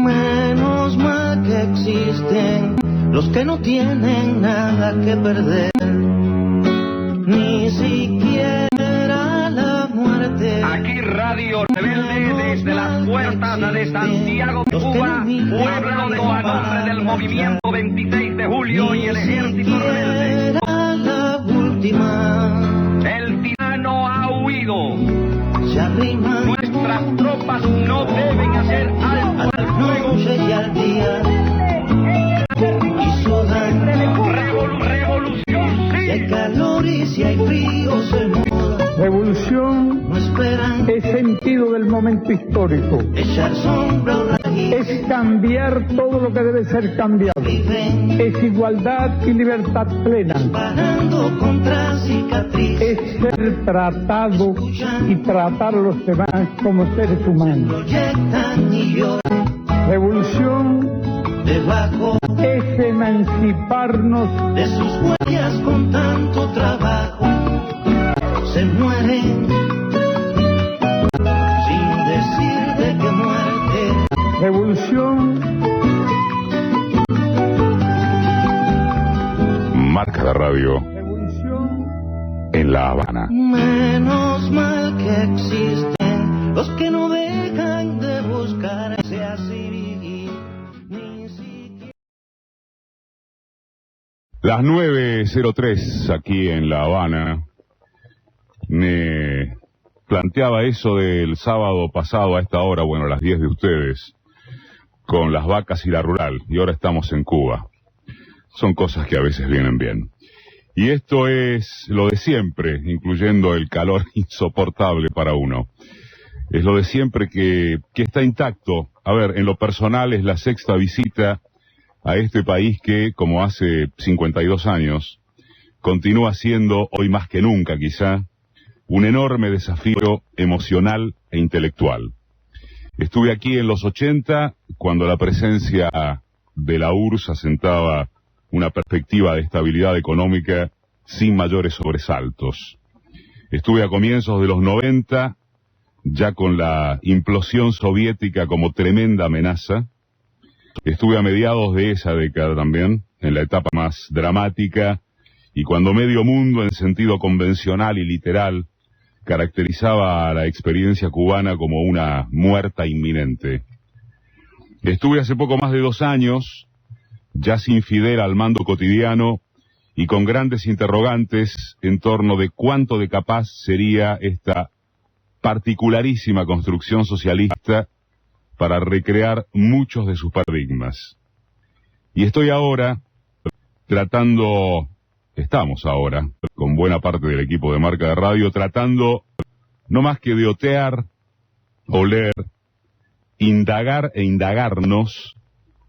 Menos mal que existen los que no tienen nada que perder, ni siquiera la muerte. Aquí Radio Rebelde desde las puertas de Santiago de Cuba, pueblo de nombre del movimiento 26 de julio y el ejército rebelde. La última. El tirano ha huido. Nuestras tropas no deben hacer alto al fuego. Y al día. Y sudan. Revolución, sí. Si hay calor y si hay frío se muda. Revolución No esperan. es sentido del momento histórico. Echar sombra a una Es cambiar todo lo que debe ser cambiado. viven. Es igualdad y libertad plena. Parando contra cicatriz. Es ser tratado y tratar a los demás como seres humanos. Proyectan y lloran. Revolución Debajo es emanciparnos de sus huellas con tanto trabajo. Se mueren sin decir de qué muerte. revolución. Marca la radio Revolución. en La Habana. Menos mal que existen los que no dejan de buscarse así. Ni siquiera. Las 9:03 aquí en La Habana. Me planteaba eso del sábado pasado a esta hora, bueno, a las 10 de ustedes, con las vacas y la rural, y ahora estamos en Cuba. Son cosas que a veces vienen bien. Y esto es lo de siempre, incluyendo el calor insoportable para uno. Es lo de siempre que está intacto. A ver, en lo personal es la sexta visita a este país que, como hace 52 años, continúa siendo, hoy más que nunca quizá, un enorme desafío emocional e intelectual. Estuve aquí en los 80, cuando la presencia de la URSS asentaba una perspectiva de estabilidad económica sin mayores sobresaltos. Estuve a comienzos de los 90, ya con la implosión soviética como tremenda amenaza. Estuve a mediados de esa década también, en la etapa más dramática, y cuando medio mundo, en sentido convencional y literal, caracterizaba a la experiencia cubana como una muerta inminente. Estuve hace poco más de 2 años, ya sin Fidel al mando cotidiano, y con grandes interrogantes en torno de cuánto de capaz sería esta particularísima construcción socialista para recrear muchos de sus paradigmas. Y estamos ahora, con buena parte del equipo de Marca de Radio, tratando no más que de otear, oler, indagar e indagarnos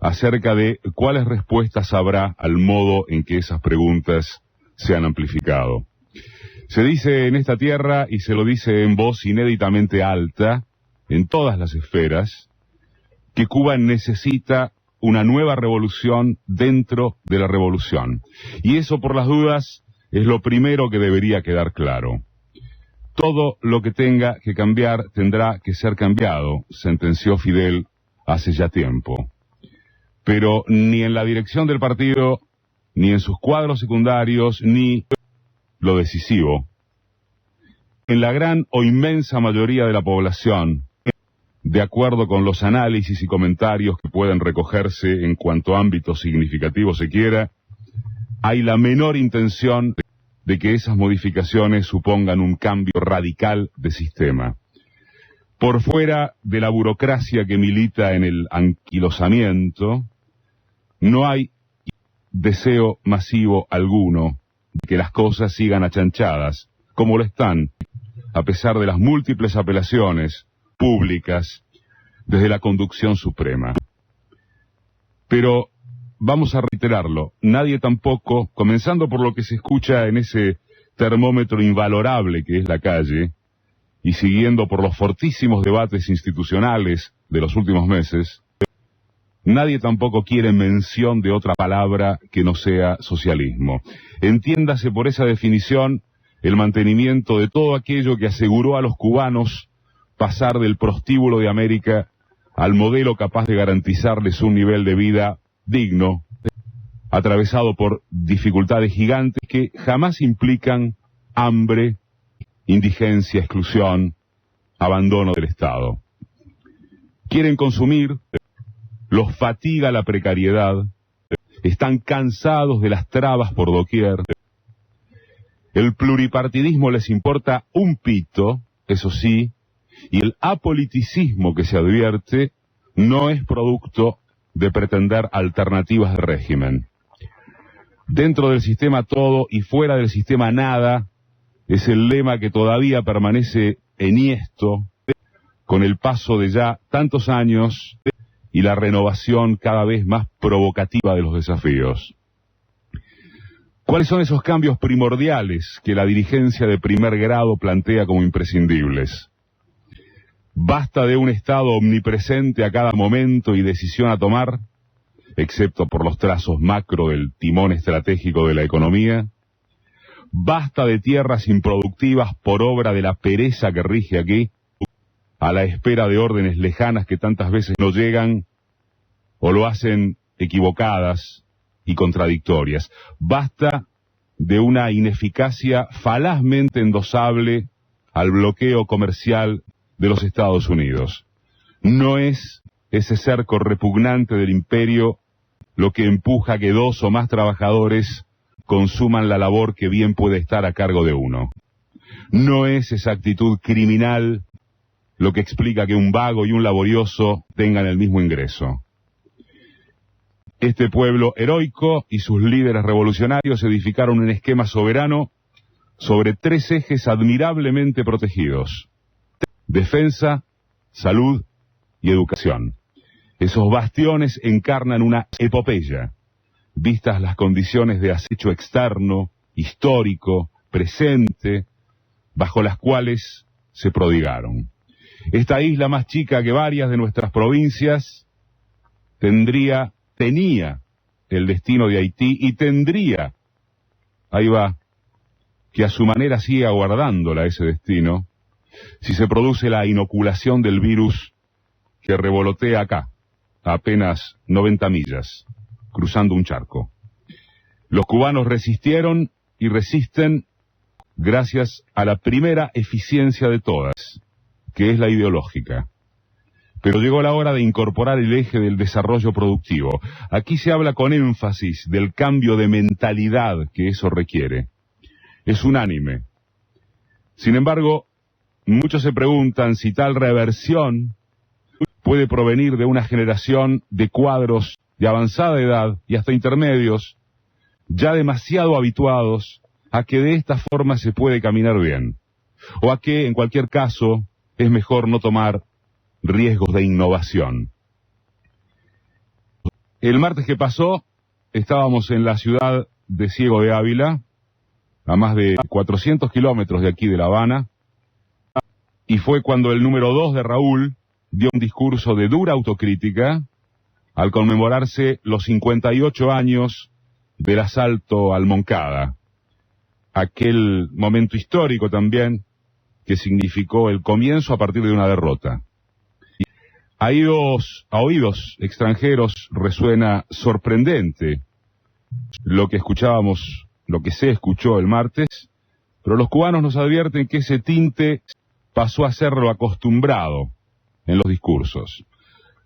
acerca de cuáles respuestas habrá al modo en que esas preguntas se han amplificado. Se dice en esta tierra, y se lo dice en voz inéditamente alta, en todas las esferas, que Cuba necesita una nueva revolución dentro de la revolución. Y eso, por las dudas, es lo primero que debería quedar claro. Todo lo que tenga que cambiar tendrá que ser cambiado, sentenció Fidel hace ya tiempo. Pero ni en la dirección del partido, ni en sus cuadros secundarios, ni lo decisivo, en la gran o inmensa mayoría de la población, de acuerdo con los análisis y comentarios que pueden recogerse en cuanto ámbito significativo se quiera, hay la menor intención de que esas modificaciones supongan un cambio radical de sistema. Por fuera de la burocracia que milita en el anquilosamiento, no hay deseo masivo alguno de que las cosas sigan achanchadas, como lo están, a pesar de las múltiples apelaciones públicas desde la conducción suprema. Pero vamos a reiterarlo, nadie tampoco, comenzando por lo que se escucha en ese termómetro invalorable que es la calle, y siguiendo por los fortísimos debates institucionales de los últimos meses, nadie tampoco quiere mención de otra palabra que no sea socialismo. Entiéndase por esa definición el mantenimiento de todo aquello que aseguró a los cubanos pasar del prostíbulo de América al modelo capaz de garantizarles un nivel de vida digno, atravesado por dificultades gigantes que jamás implican hambre, indigencia, exclusión, abandono del Estado. Quieren consumir, los fatiga la precariedad, están cansados de las trabas por doquier. El pluripartidismo les importa un pito, eso sí, y el apoliticismo que se advierte no es producto de pretender alternativas de régimen. Dentro del sistema todo y fuera del sistema nada es el lema que todavía permanece enhiesto con el paso de ya tantos años y la renovación cada vez más provocativa de los desafíos. ¿Cuáles son esos cambios primordiales que la dirigencia de primer grado plantea como imprescindibles? ¿Basta de un Estado omnipresente a cada momento y decisión a tomar, excepto por los trazos macro del timón estratégico de la economía? ¿Basta de tierras improductivas por obra de la pereza que rige aquí, a la espera de órdenes lejanas que tantas veces no llegan o lo hacen equivocadas y contradictorias? ¿Basta de una ineficacia falazmente endosable al bloqueo comercial de los Estados Unidos? ¿No es ese cerco repugnante del imperio lo que empuja a que dos o más trabajadores consuman la labor que bien puede estar a cargo de uno? ¿No es esa actitud criminal lo que explica que un vago y un laborioso tengan el mismo ingreso? Este pueblo heroico y sus líderes revolucionarios edificaron un esquema soberano sobre tres ejes admirablemente protegidos: defensa, salud y educación. Esos bastiones encarnan una epopeya, vistas las condiciones de acecho externo, histórico, presente, bajo las cuales se prodigaron. Esta isla más chica que varias de nuestras provincias tenía el destino de Haití y tendría, ahí va, que a su manera sigue aguardándola ese destino, si se produce la inoculación del virus que revolotea acá, a apenas 90 millas, cruzando un charco. Los cubanos resistieron y resisten gracias a la primera eficiencia de todas, que es la ideológica. Pero llegó la hora de incorporar el eje del desarrollo productivo. Aquí se habla con énfasis del cambio de mentalidad que eso requiere. Es unánime. Sin embargo, muchos se preguntan si tal reversión puede provenir de una generación de cuadros de avanzada edad y hasta intermedios, ya demasiado habituados a que de esta forma se puede caminar bien, o a que, en cualquier caso, es mejor no tomar riesgos de innovación. El martes que pasó, estábamos en la ciudad de Ciego de Ávila, a más de 400 kilómetros de aquí de La Habana, y fue cuando el número 2 de Raúl dio un discurso de dura autocrítica al conmemorarse los 58 años del asalto al Moncada, aquel momento histórico también que significó el comienzo a partir de una derrota. A oídos extranjeros resuena sorprendente lo que escuchábamos, lo que se escuchó el martes, pero los cubanos nos advierten que ese tinte pasó a ser lo acostumbrado en los discursos.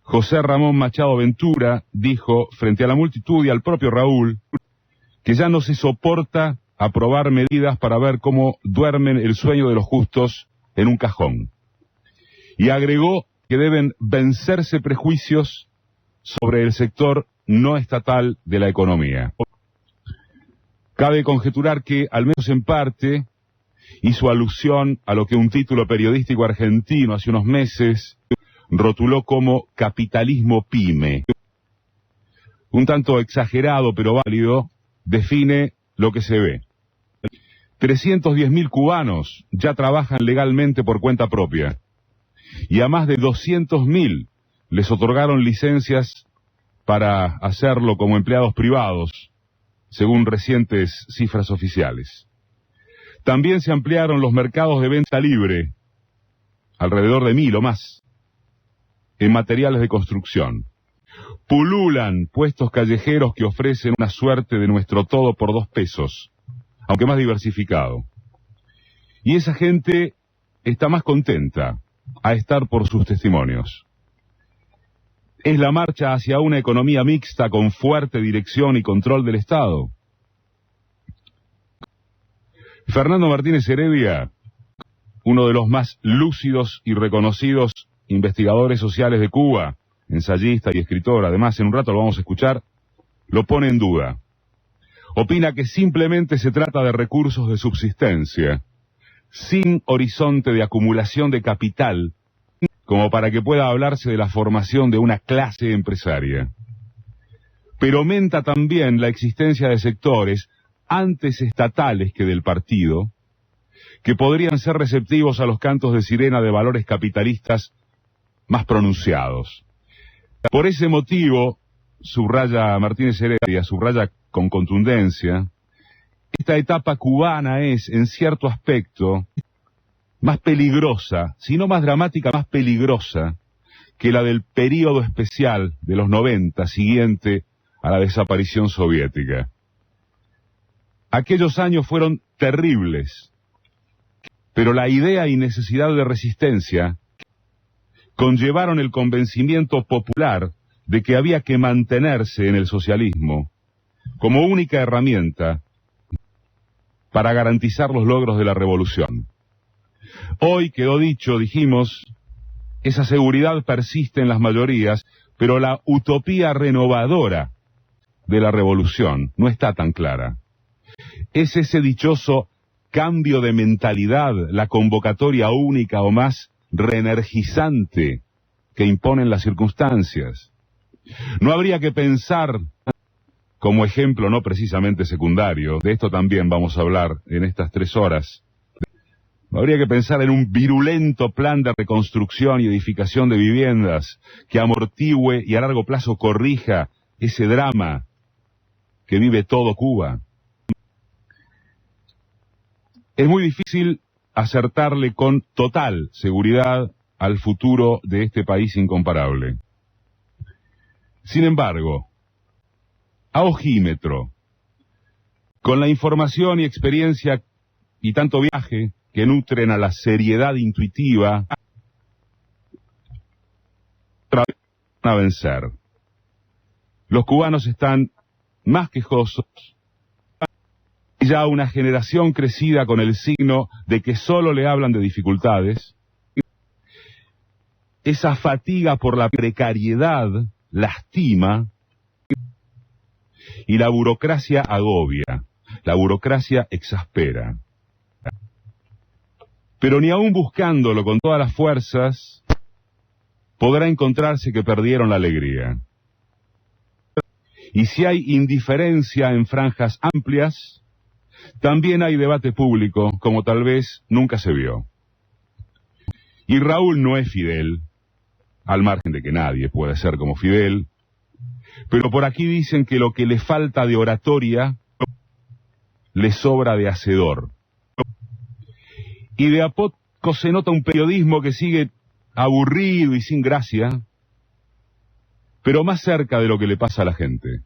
José Ramón Machado Ventura dijo frente a la multitud y al propio Raúl que ya no se soporta aprobar medidas para ver cómo duermen el sueño de los justos en un cajón. Y agregó que deben vencerse prejuicios sobre el sector no estatal de la economía. Cabe conjeturar que, al menos en parte, hizo alusión a lo que un título periodístico argentino hace unos meses rotuló como capitalismo pyme. Un tanto exagerado pero válido, define lo que se ve. 310.000 cubanos ya trabajan legalmente por cuenta propia, y a más de 200.000 les otorgaron licencias para hacerlo como empleados privados, según recientes cifras oficiales. También se ampliaron los mercados de venta libre, alrededor de 1.000 o más. en materiales de construcción. Pululan puestos callejeros que ofrecen una suerte de nuestro todo por 2 pesos, aunque más diversificado. Y esa gente está más contenta a estar por sus testimonios. Es la marcha hacia una economía mixta con fuerte dirección y control del Estado. Fernando Martínez Heredia, uno de los más lúcidos y reconocidos investigadores sociales de Cuba, ensayista y escritor, además en un rato lo vamos a escuchar, lo pone en duda. Opina que simplemente se trata de recursos de subsistencia, sin horizonte de acumulación de capital, como para que pueda hablarse de la formación de una clase empresaria. Pero aumenta también la existencia de sectores antes estatales que del partido, que podrían ser receptivos a los cantos de sirena de valores capitalistas más pronunciados. Por ese motivo, subraya Martínez Heredia, subraya con contundencia, esta etapa cubana es, en cierto aspecto, más peligrosa, si no más dramática, más peligrosa, que la del período especial de los 90, siguiente a la desaparición soviética. Aquellos años fueron terribles, pero la idea y necesidad de resistencia conllevaron el convencimiento popular de que había que mantenerse en el socialismo como única herramienta para garantizar los logros de la revolución. Hoy quedó dicho, dijimos, esa seguridad persiste en las mayorías, pero la utopía renovadora de la revolución no está tan clara. Es ese dichoso cambio de mentalidad, la convocatoria única o más reenergizante que imponen las circunstancias. No habría que pensar, como ejemplo no precisamente secundario, de esto también vamos a hablar en estas 3 horas, no habría que pensar en un virulento plan de reconstrucción y edificación de viviendas que amortigüe y a largo plazo corrija ese drama que vive todo Cuba. Es muy difícil acertarle con total seguridad al futuro de este país incomparable. Sin embargo, a ojímetro, con la información y experiencia y tanto viaje que nutren a la seriedad intuitiva, van a vencer. Los cubanos están más quejosos, y ya una generación crecida con el signo de que solo le hablan de dificultades. Esa fatiga por la precariedad lastima y la burocracia agobia, la burocracia exaspera. Pero ni aun buscándolo con todas las fuerzas, podrá encontrarse que perdieron la alegría. Y si hay indiferencia en franjas amplias, también hay debate público, como tal vez nunca se vio. Y Raúl no es Fidel, al margen de que nadie puede ser como Fidel, pero por aquí dicen que lo que le falta de oratoria, le sobra de hacedor. Y de a poco se nota un periodismo que sigue aburrido y sin gracia, pero más cerca de lo que le pasa a la gente.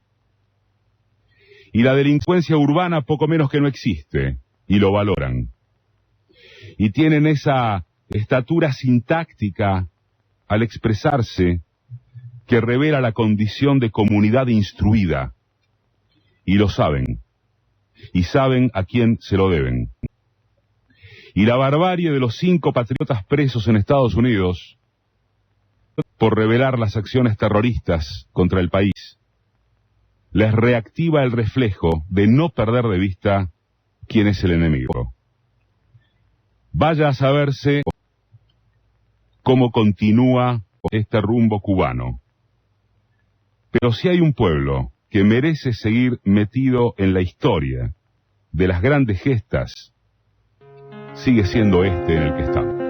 Y la delincuencia urbana poco menos que no existe, y lo valoran. Y tienen esa estatura sintáctica al expresarse que revela la condición de comunidad instruida. Y lo saben. Y saben a quién se lo deben. Y la barbarie de los 5 patriotas presos en Estados Unidos por revelar las acciones terroristas contra el país les reactiva el reflejo de no perder de vista quién es el enemigo. Vaya a saberse cómo continúa este rumbo cubano. Pero si hay un pueblo que merece seguir metido en la historia de las grandes gestas, sigue siendo este en el que estamos.